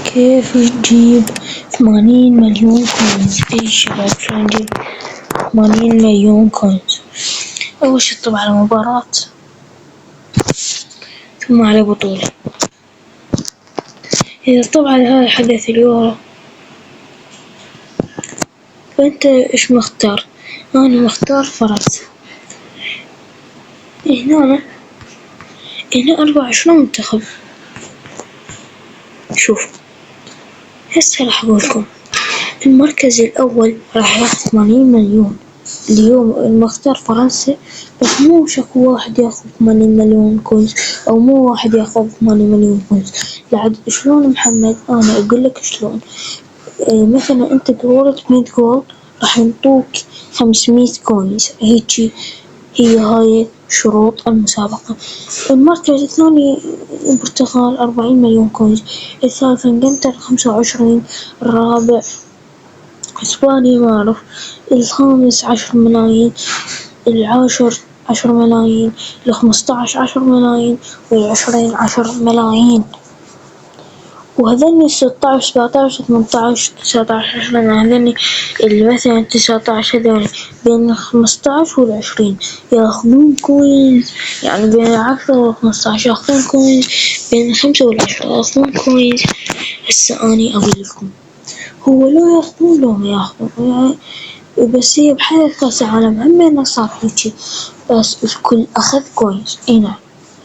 كيف نجيب 80 مليون كوينز؟ اي شباب شلون نجيب 80 مليون كوينز؟ أول شي تطلب على مباراة، ثم على بطولة. إذا تطلب على هذا حدث اليورو فأنت إيش مختار؟ أنا مختار فرنسا. هنا 24 منتخب. شوف هسه راح أقولكم المركز الأول راح ياخذ 80 مليون. اليوم المختار فرنسا، بس مو شكو واحد ياخذ 80 مليون كويس، أو مو واحد ياخذ 80 مليون كويس. لعد شلون محمد؟ أنا أقولك شلون. مثلا أنت جولت 100 جول راح ينطوك 500 كويس. هيجي هي هاي شروط المسابقة. المركز الثاني البرتغال 40 مليون كويس، الثالث انجلترا 25، الرابع اسبانيا ما اعرف، الخامس 10 ملايين، العاشر 10 ملايين، ال15 10 ملايين، وال20 10 ملايين. وهذني 16 17 18 19 20 هذني اللي مثلا 19 هذول بين 15 وال20 ياخذون كوينز، يعني بين 10 و15 ياخذون كوينز، بين 5 وال10 ياخذون كوينز. هسه اني اقول لكم هو لو ياخذون لو ما ياخذون يعني، بس هي بحالة كاس العالم همينه صار هيجي، بس الكل اخذ كوينز. اي نعم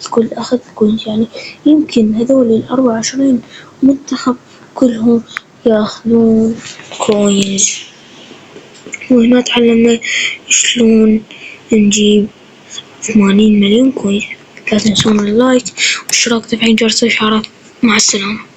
الكل اخذ كوينز، يعني يمكن هذول ال24 منتخب كلهم ياخذون كوينز. وهنا تعلمنا شلون نجيب 80 مليون كويس. لا تنسون اللايك والاشتراك وتفعيل جرس الإشعارات. مع السلامة.